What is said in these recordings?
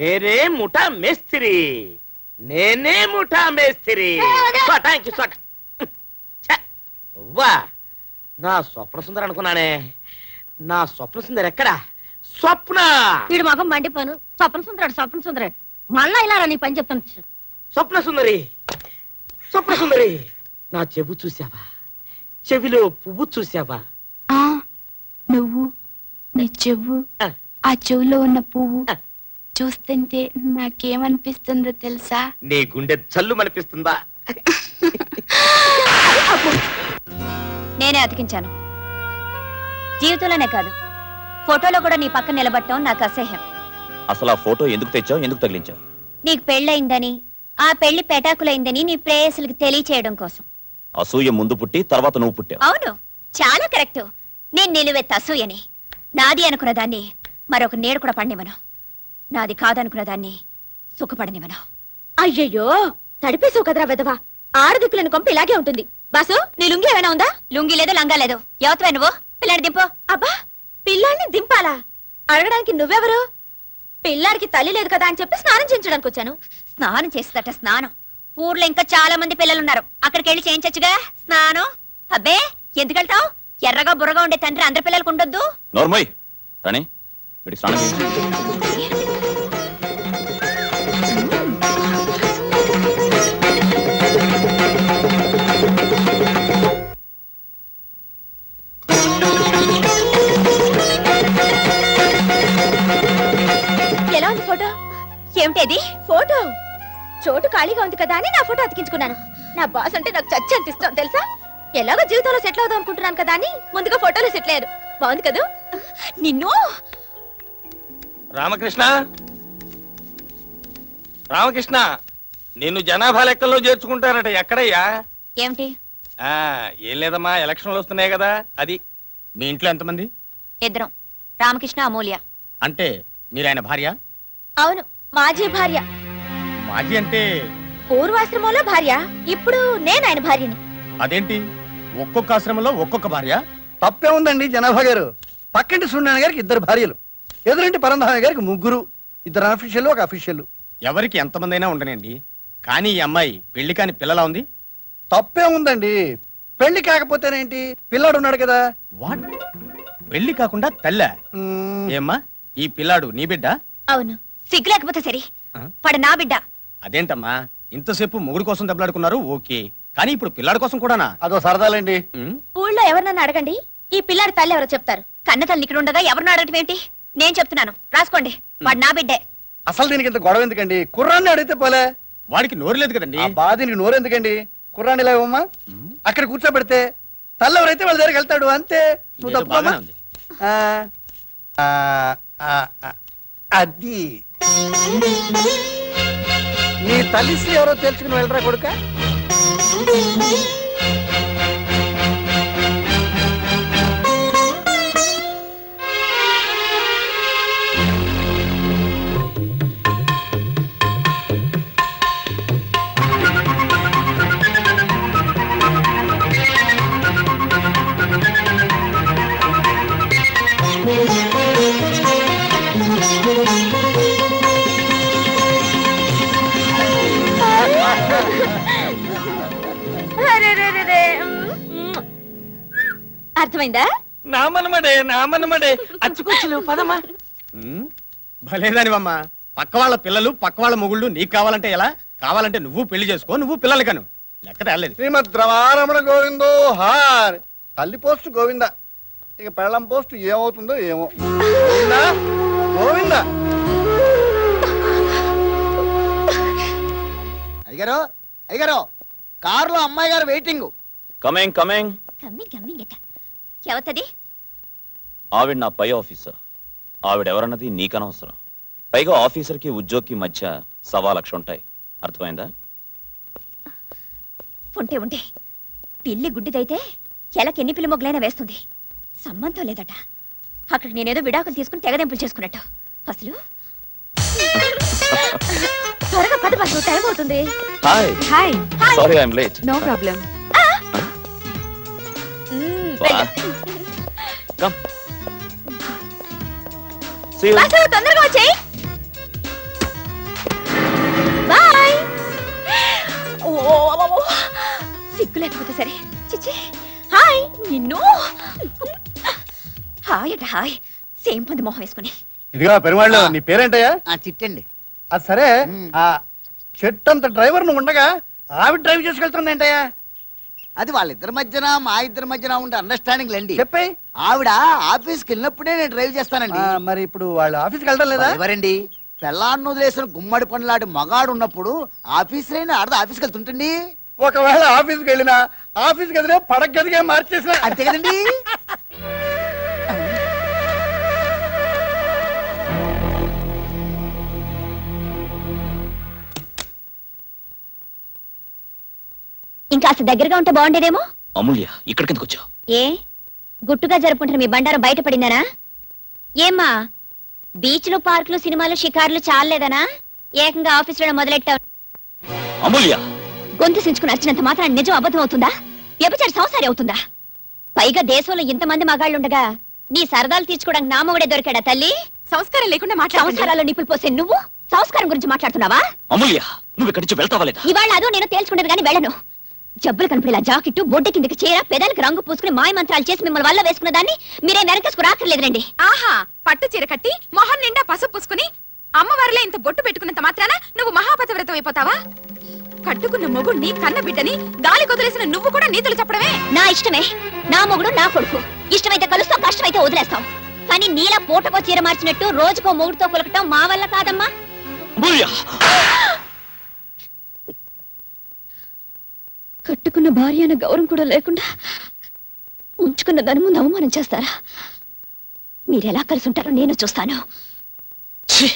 నేనే ముఠా మేస్త్రి, నేనే ముఠా మేస్త్రి. వా, నా స్వప్న సుందర అనుకున్నానే. నా స్వప్న సుందర ఎక్కడా? స్వప్న వీడు మగం మండిపోను. స్వప్న సుందరాడు, స్వప్న సుందరాడు. మళ్ళా ఇలా నీ పని చెప్తాను. స్వప్న సుందరి, స్వప్న సుందరి, నా చెవు చూసావా? చెవిలో పువ్వు చూసావా? నువ్వు నీ చెవు, ఆ చెవులో ఉన్న పువ్వు చూస్తుంటే నాకేమనిపిస్తుందో తెలుసా? నీ గుండె జల్లు అనిపిస్తుందా? నేనే అతికించాను. జీవితంలోనే కాదు, ఫోటోలో కూడా నీ పక్కన నిలబట్టడం నాకు అసహ్యం. అసలు ఆ ఫోటో ఎందుకు తెచ్చావు, ఎందుకు తగిలించావు? నీకు పెళ్ళయిందని, ఆ పెళ్లి పెటాకులైందని నీ ప్రేయసులకు తెలియచేయడం కోసం. అసూయ ముందు పుట్టి తర్వాత నువ్వు పుట్టావు. అవును, చాలా కరెక్ట్. నేను నిలువెత్త అసూయని. నాది అనుకున్న దాన్ని మరొక నేడు కూడా పడినివ్వను. నాది కాదనుకున్న దాన్ని సుఖపడనివ్వను. అయ్యయ్యో, తడిపేసావు కదరా వెదవా. ఆరుదిక్కులను కొంప ఇలాగే ఉంటుంది. బాసు, నీ లుంగి ఏమైనా ఉందా? లుంగి లేదు, లంగా లేదు. ఎవతవే నువ్వు? పిల్లాడి దింపు. అబ్బా, పిల్లాడిని దింపాలా? అడగడానికి నువ్వెవరు? పిల్లాడికి తల్లి లేదు కదా అని చెప్పి స్నానం చేయించడానికి వచ్చాను. స్నానం చేస్తుందట స్నానం. ఊర్లో ఇంకా చాలా మంది పిల్లలున్నారు, అక్కడికి వెళ్ళి చేయించచ్చుగా స్నానం. అబ్బే, ఎందుకెళ్తావు? ఎర్రగా బుర్రగా ఉండే తండ్రి అందరి పిల్లలకు ఉండొద్దు. నోర్మోయ్ రాణి, వీడికి స్నానం చేయించు. ఎలా ఉంది ఫోటో? ఏమిటేది ఫోటో? చోటు ఖాళీగా ఉంది కదా అని నా ఫోటో అతికించుకున్నాను. నా బాస్ అంటే నాకు చచ్చి అనిపిస్తాం తెలుసా. ఎలాగో జీవితంలో సెటిల్ అవుదాం అనుకుంటున్నాను కదా అని ముందుగా ఫోటోలో సెటిల్ అయ్యారు. బాగుంది కదా? నిన్ను రామకృష్ణ, రామకృష్ణ, నిన్ను జనాభా లెక్కల్లో చేర్చుకుంటారట. ఎక్కడయ్యా? ఏమిటి? ఏం లేదమ్మా, ఎలక్షన్లు వస్తున్నాయి కదా. అది మీ ఇంట్లో ఎంతమంది? ఇద్దరం, రామకృష్ణ, అమూల్య. అంటే మీరు ఆయన భార్య? అవును, మాజీ భార్య. మాజీ అంటే? పూర్వాశ్రమంలో భార్య, ఇప్పుడు నేను ఆయన భార్యని. అదేంటి, ఒక్కొక్క ఆశ్రమంలో ఒక్కొక్క భార్య? తప్పే ఉందండి జనాభా గారు. పక్కింటి సూర్యనారాయణ గారికి 2 భార్యలు, ఎదురింటి పరంధామయ్య గారికి 3, 2 అఫీషియల్, 1 అఫీషియల్. ఎవరికి ఎంతమంది అయినా ఉండనండి, కానీ ఈ అమ్మాయి పెళ్లి కాని పిల్లలా ఉంది. తప్పే ఉందండి. పెళ్లి కాకపోతేనేంటి, పిల్లాడు ఉన్నాడు కదా. వాట్? పెళ్లి కాకుండా తల్ల? ఏమ్మా, ఈ పిల్లాడు నీ బిడ్డ? అవును, సిగ్గు లేకపోతే సరే, వాడు నా బిడ్డ. అదేంటమ్మా, ఇంతసేపు మొగుడు కోసం దెబ్బలాడుకున్నారు, ఓకే, కానీ ఇప్పుడు పిల్లాడి కోసం కూడానా? అదో సరదాలండి. ఊళ్ళో ఎవరినన్నా అడగండి, ఈ పిల్లాడి తల్లి ఎవరో చెప్తారు. కన్న తల్లి ఇక్కడ ఉండగా ఎవరిని అడగటం ఏంటి? నేను చెప్తున్నాను, రాసుకోండి, వాడు నా బిడ్డే. అసలు దీనికి ఇంత గొడవ ఎందుకండి? కుర్రాన్ని అడిగితే పోలే. వాడికి నోరు లేదు కదండి. దీనికి నోరు ఎందుకండి? కుర్రాన్ని ఇలా ఇవ్వమ్మా, అక్కడ కూర్చోబెడితే తల్లి ఎవరైతే వాళ్ళ దగ్గరికి వెళ్తాడు అంతే. నువ్వు తప్పుకోమా. అది నీ తల్లిశ్రీ ఎవరో తెలుసుకుని వెళ్ళరా కొడుక. అర్థమైందా? నామనమడే అచ్చుకొచ్చు పదమ్మా. భలేదానివమ్మా, పక్క వాళ్ళ పిల్లలు పక్క వాళ్ళ మొగుళ్ళు నీకు కావాలంటే ఎలా? కావాలంటే నువ్వు పెళ్లి చేసుకో, నువ్వు పిల్లలు కను. లెక్క తేలేదు. శ్రీమద్ రమారమణ గోవిందో హార్. తల్లి పోస్ట్ గోవింద, ఇక పెళ్ళం పోస్ట్ ఏమవుతుందో ఏమో. గోవింద అయ్యగారు, అయ్యగారు, కారులో అమ్మాయి గారు వెయిటింగ్. Coming coming. ఎవతది? ఆవిడ నా పై ఆఫీసర్. ఆవిడెవరన్నది నీకనవసరం. పైగా ఆఫీసర్కి ఉద్యోగికి మధ్య 1.25 లక్షలు ఉంటాయి. అర్థమైందా? ఉంటే ఉంటే పిల్లి గుడ్డిదైతే ఎలకెన్ని పిల్లి మొగ్లైనా వేస్తుంది. సంబంధం లేదట. అక్కడికి నేనేదో విడాకులు తీసుకుని తెగదెంపులు చేసుకున్నట్టు. అసలు త్వరగా పద బస్సు, టైం అవుతుంది. Hi hi. Sorry I am late. No problem. Come see you. Bus తొందరగా వచ్చేయ్. లేకపోతే సరే. చిచ్చి హాయ్ నిన్ను. హాయ్ అట హాయ్, సేమ్ పంది మొహం వేసుకుని. ఇదిగా పెరుమాళ్ళు నీ పేరేంటయ్యా? చిట్టండి. అది సరే, ఆ చెట్టు అంత డ్రైవర్ నువ్వు ఉండగా ఆవిడ డ్రైవ్ చేసుకెళ్తుంది ఏంటయ్యా? అది వాళ్ళిద్దరి మధ్యన మా ఇద్దరి మధ్యన ఉండే అండర్స్టాండింగ్ లేండి. చెప్పే. ఆవిడ ఆఫీస్కి వెళ్ళినప్పుడే నేను డ్రైవ్ చేస్తానండి. మరి ఇప్పుడు వాళ్ళు ఆఫీస్కి వెళ్ళడం లేదా? ఎవరండి పెళ్ళాన్ని వదిలేసిన గుమ్మడి పనులాంటి మగాడు ఉన్నప్పుడు ఆఫీస్ రైనా ఆడదా ఆఫీస్కి వెళ్తుంటండి. ఒకవేళ ఆఫీస్కి వెళ్ళినా ఆఫీస్ గదినే పడక గదిగా మార్చేసిన అంతే కదండి. ఇంకా అసలు దగ్గరగా ఉంటే బాగుండేదేమో. అమూల్య ఇక్కడికి ఎందుకు వచ్చావు? ఏ గుట్టుగా జరుపుకుంటున్న మీ బండారం బయటపడిందనా? ఏమ్మా బీచ్లు పార్కులు సినిమాలు షికార్లు చాలేదనా? ఏకంగా ఆఫీసులో మొదలెట్టావు. అమూల్య గొంతు సించుకుని వచ్చినంత మాత్రం నిజం అబద్ధం అవుతుందా? వ్యభిచారి సంసారి అవుతుందా? పైగా దేశంలో ఇంతమంది మగాళ్ళుండగా నీ సరదాలు తీర్చుకోవడానికి నా మొగుడే దొరికాడా తల్లి? సంస్కారం లేకుండా సంసారాల్లో నిప్పులు పోసే నువ్వు సంస్కారం గురించి మాట్లాడుతున్నావా? అమూల్య నువ్వు ఇక్కడి నుంచి వెళ్తావా లేదా? ఇవాళ అదో నేను తేల్చుకునేది కానీ వెళ్ళను. జబ్బులు కనిపించేలా జాకెట్టు బొడ్డ కిందకి చీర పెదాలకు రంగు పూసుకుని మాయ మంత్రాలు చేసి మిమ్మల్ని వల్ల వేసుకున్న దాన్ని మీరే వెనకేసుకు రాత్రలేదండి. ఆహా పట్టు చీర కట్టి మొహం నిండా పసుపు పూసుకుని అమ్మవారిలో ఇంత బొట్టు పెట్టుకున్నంత మాత్రాన నువ్వు మహాపతివ్రతం అయిపోతావా? కట్టుకున్న మొగుడిని కన్న బిడ్డని గాలి కొదిలేసిన నువ్వు కూడా నీతులు చెప్పడమే. నా ఇష్టమే, నా మొగుడు నా కొడుకు. ఇష్టమైతే కలుస్తాం, కష్టమైతే వదిలేస్తాం. కానీ నీలా పూటకో చీర మార్చినట్టు రోజుకో మొగుడుతో కొలకటం మా వల్ల కాదమ్మా. అమూల్య కట్టుకున్న భార్య అన్న గౌరవం కూడా లేకుండా ఉంచుకున్న దాని ముందు అవమానం చేస్తారా? మీరెలా కలిసి ఉంటారో నేను చూస్తాను. ఛీ!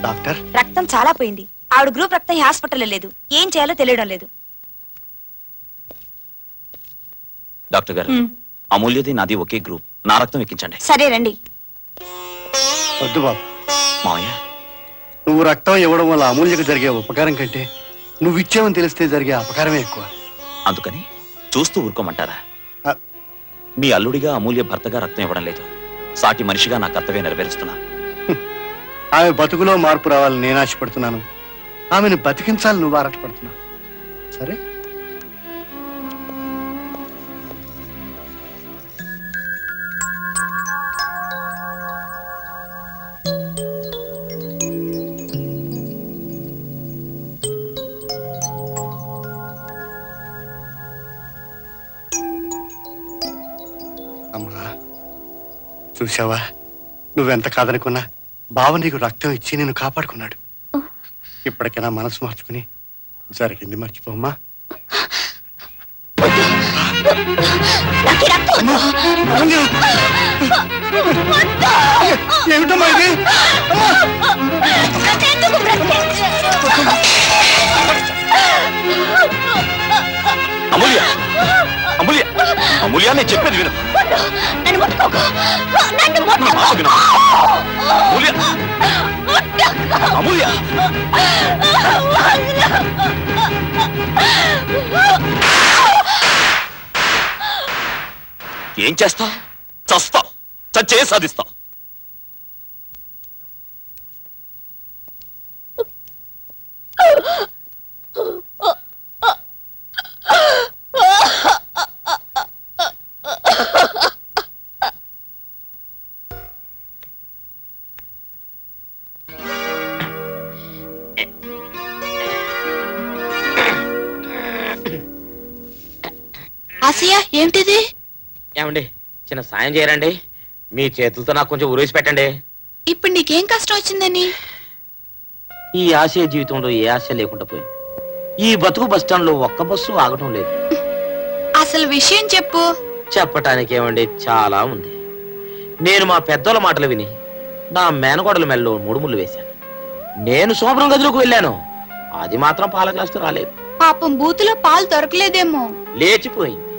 డాక్టర్, రక్తం చాలా పోయింది. ఆవిడ గ్రూప్ రక్తం ఈ హాస్పిటల్లో లేదు. ఏం చేయాలో తెలియడం లేదు. డాక్టర్ గారు అమూల్యది నాది ఒకే గ్రూప్. నా రక్తం ఎక్కించండి. సరే రండి. వద్దు బాబు. మావయ్య నువ్వు రక్తం ఇవ్వడం వల్ల అమూల్యకు జరిగే ఉపకారం కంటే నువ్వు ఇచ్చేవని తెలిస్తే జరిగే అపకారమే ఎక్కువ. అందుకని చూస్తూ ఊరుకోమంటారా? ఆ. మీ అల్లుడిగా అమూల్య భర్తగా రక్తం ఇవ్వడం లేదు. సాటి మనిషిగా నా కర్తవ్యం నెరవేరుస్తున్నా. ఆమె బతుకులో మార్పు రావాలని నేను ఆశపడుతున్నాను. ఆమెను బతికించాలని నువ్వు ఆరాటపడుతున్నావు. సరే, అమ్మా చూసావా, నువ్వెంత కాదనుకున్నా బావ నీకు రక్తం ఇచ్చి నేను కాపాడుకున్నాడు. ఇప్పటికైనా మనసు మార్చుకుని జరిగింది మర్చిపోమ్మా. ఏమిటమ్మా ఇది? అమూల్య అమూల్య అమూల్య నేను చెప్పేది విను. విను. అమూల్య అమూల్య ఏం చేస్తావు? చస్తావు. చచ్చే సాధిస్తావు. ఆసియా ఏమిటిది? ఏమండి చిన్న సాయం చేయరండి. మీ చేతులతో నాకు కొంచెం ఉరేసి పెట్టండి. ఇప్పుడు నీకేం కష్టం వచ్చిందని? ఈ ఆశయ జీవితంలో ఏ ఆశ లేకుండా పోయింది. ఈ బతుకు బస్ స్టాండ్ లో ఒక్క బస్సు ఆగటం లేదు. అసలు విషయం చెప్పు. చెప్పటానికి ఏమండి, చాలా ఉంది. నేను మా పెద్దోళ్ళ మాటలు విని నా మేనగోడల మెల్లో 3 ముళ్ళు వేశాను. నేను శోభనం గదిలోకి వెళ్ళాను. అది మాత్రం పాల గ్లాసుతో రాలేదు. పాపం బూతులో పాలు దొరకలేదేమో. లేచిపోయింది.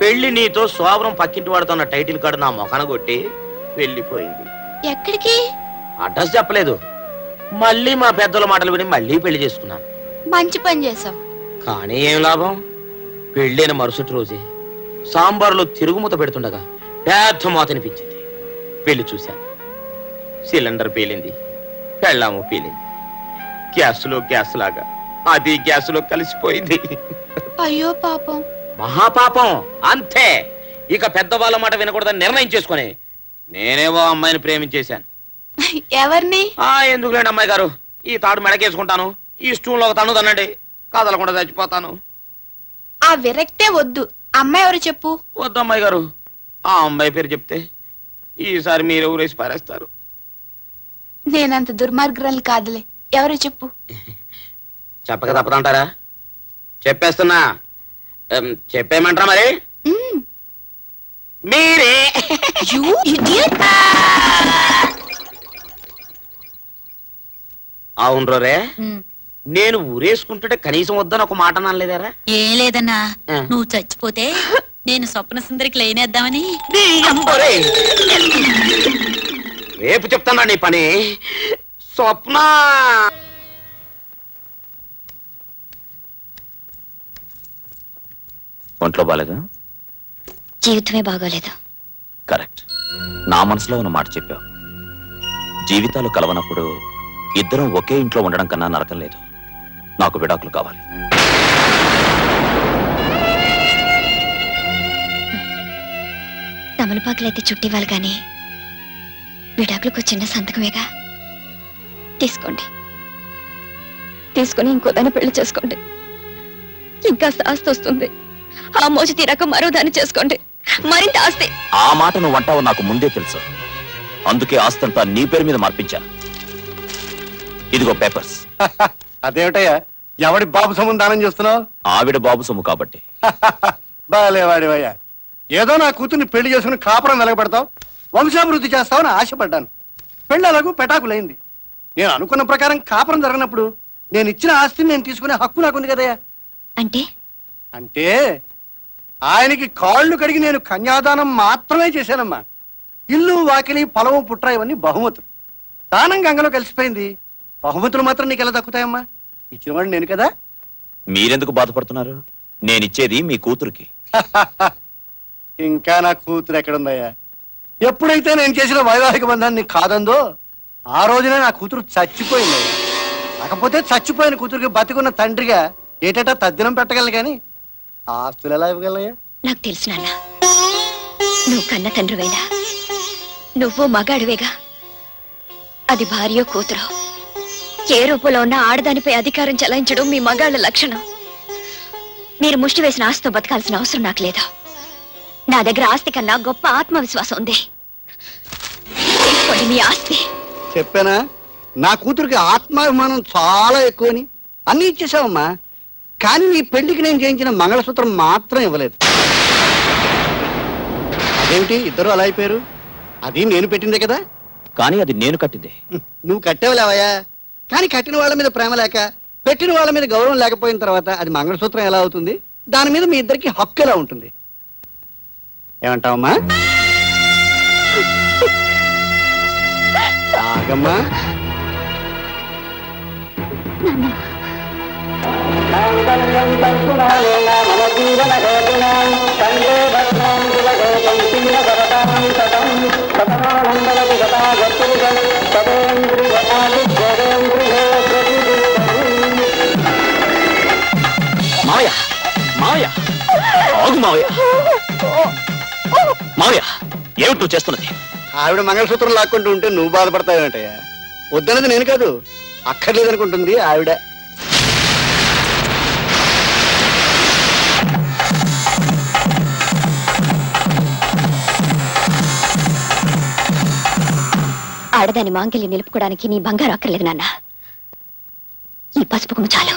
పెళ్లి నీతో శోభనం పక్కింటి వాడుతున్న టైటిల్ కార్డు నా మొఖాన కొట్టి వెళ్ళిపోయింది. ఎక్కడికి? అడ్రస్ చెప్పలేదు. మళ్ళీ మా పెద్దల మాటలు విని మళ్ళీ పెళ్లి చేసుకున్నాను. మంచి పని చేసావు. కానీ ఏం లాభం? పెళ్ళైన మరుసటి రోజే సాంబార్లో తిరుగుమూత పెడుతుండగా పెద్ద మూత అనిపించింది. పెళ్లి చూశాను. సిలిండర్ పేలింది, పెళ్ళాము పేలింది. గ్యాస్లో గ్యాస్ లాగా అది గ్యాస్లో కలిసిపోయింది. అయ్యో పాపం. మహాపాపం అంతే. ఇక పెద్దవాళ్ళ మాట వినకూడదని నిర్ణయం చేసుకుని నేనేవో అమ్మాయిని ప్రేమించేశాను. ఎవరిని? ఎందుకులేండి అమ్మాయి గారు, ఈ తాడు మెడకేసుకుంటాను, ఈ స్టూల్లో ఒక తన్ను తన్నండి, కదలకుండా చచ్చిపోతాను. ఆ విరక్తే వద్దు. అమ్మాయి ఎవరు చెప్పు. వద్దు అమ్మాయి గారు, ఆ అమ్మాయి పేరు చెప్తే ఈసారి మీరు ఊరేసి పారేస్తారు. నేనంత దుర్మార్గురాలు కాదులే. ఎవరు చెప్పు. చెప్పక తప్పదంటారా? చెప్పేస్తున్నా. చెప్పేయమంటారా మరి? మీరే. అవును రే, నేను ఊరేసుకుంటుంటే కనీసం వద్దని ఒక మాట అనలేదారా? ఏం లేదన్నా, నువ్వు చచ్చిపోతే నేను స్వప్న సుందరికి లేనేద్దామని. రేపు చెప్తానా నీ పని. స్వప్న ఒంట్లో బాలేదా? జీవితమే బాగోలేదు. కరెక్ట్. నా మనసులో ఉన్న మాట చెప్పావు. జీవితాలు కలవనప్పుడు ఇద్దరం ఒకే ఇంట్లో ఉండడం కన్నా నరకం లేదు. నాకు విడాకులు కావాలి. తమలపాకులైతే చుట్టివ్వాలి కానీ విడాకులకు చిన్న సంతకమేగా. తీసుకోండి. తీసుకుని ఇంకో దాన్ని పెళ్లి చేసుకోండి. ఇంకా ఆస్తి వస్తుంది. ఆ మోజు తీరాక మరో దాన్ని చేసుకోండి. మరింత ఆస్తి. ఆ మాట నువ్వు అంటావు నాకు ముందే తెలుసు. అందుకే ఆస్తంతా నీ పేరు మీద మార్పించా. ఇదిగో పేపర్స్. అదేమిటయ్యా, ఎవడి బాబు సొమ్మును దానం చేస్తున్నావు? ఆవిడ బాబు సొమ్ము కాబట్టి. బాలేవాడివయ్యా. ఏదో నా కూతుర్ని పెళ్లి చేసుకుని కాపురం వెలగబెడతావు, వంశాభివృద్ధి చేస్తావని ఆశపడ్డాను. పెళ్లి అలాగూ పెటాకులైంది. నేను అనుకున్న ప్రకారం కాపురం జరగనప్పుడు నేను ఇచ్చిన ఆస్తిని నేను తీసుకునే హక్కు నాకుంది కదయ్యా. అంటే అంటే ఆయనకి కాళ్ళు కడిగి నేను కన్యాదానం మాత్రమే చేశానమ్మా. ఇల్లు వాకిలి పొలము పుట్ర ఇవన్నీ బహుమతులు. దానం గంగలో కలిసిపోయింది. బహుమతులు మాత్రం నీకు ఎలా దక్కుతాయమ్మా? ఇచ్చినవాడు నేను కదా. మీరెందుకు బాధపడుతున్నారు? నేనిచ్చేది మీ కూతురికి. ఇంకా నా కూతురు ఎక్కడుందయ్యా? ఎప్పుడైతే నేను చేసిన వైవాహిక బంధాన్ని కాదందో ఆ రోజునే నా కూతురు చచ్చిపోయిందయ్యా. కాకపోతే చచ్చిపోయిన కూతురికి బతికున్న తండ్రిగా ఏటా తద్దినం పెట్టగలను కానీ ఆస్తులు ఎలా ఇవ్వగలయ్యా? నాకు తెలుసు నాన్న, నువ్వు కన్న తండ్రివేనా, నువ్వు మగాడివేగా. అది భార్యో కూతురో ఏ రూపంలో ఉన్న ఆడదానిపై అధికారం చెలాయించడం మీ మగాళ్ళ లక్షణం. మీరు ముష్టి వేసిన ఆస్తితో బతకాల్సిన అవసరం నాకు లేదు. నా దగ్గర ఆస్తి కన్నా గొప్ప ఆత్మవిశ్వాసం ఉంది. తీసుకోండి మీ ఆస్తి. చెప్పానా నా కూతురికి ఆత్మాభిమానం చాలా ఎక్కువని? అన్ని ఇచ్చేసావమ్మా, కానీ నీ పెళ్లికి నేను చేయించిన మంగళసూత్రం మాత్రం ఇవ్వలేదు. అదేమిటి ఇద్దరు అలా అయిపోయారు? అది నేను పెట్టిందే కదా. కానీ అది నేను కట్టిందే. నువ్వు కట్టేవలేవయ్యా, కానీ కట్టిన వాళ్ళ మీద ప్రేమ లేక పెట్టిన వాళ్ళ మీద గౌరవం లేకపోయిన తర్వాత అది మంగళసూత్రం ఎలా అవుతుంది? దాని మీద మీ ఇద్దరికి హక్కు ఎలా ఉంటుంది? ఏమంటావమ్మా? ఆగమ్మా. మావయ్య, మావయ్య, ఆగు మావయ్య. మావయ్య, ఏమిటి నువ్వు చేస్తున్నది? ఆవిడ మంగళసూత్రం లాక్కుంటూ ఉంటే నువ్వు బాధపడతావేంటయ్యా? వద్దన్నది నేను కాదు, అక్కర్లేదనుకుంటుంది ఆవిడ. ఆడదాని మాంగల్యం నిలుపుకోవడానికి నీ బంగారు అక్కర్లేదు నాన్న. ఈ పసుపు కొమ్ము చాలు.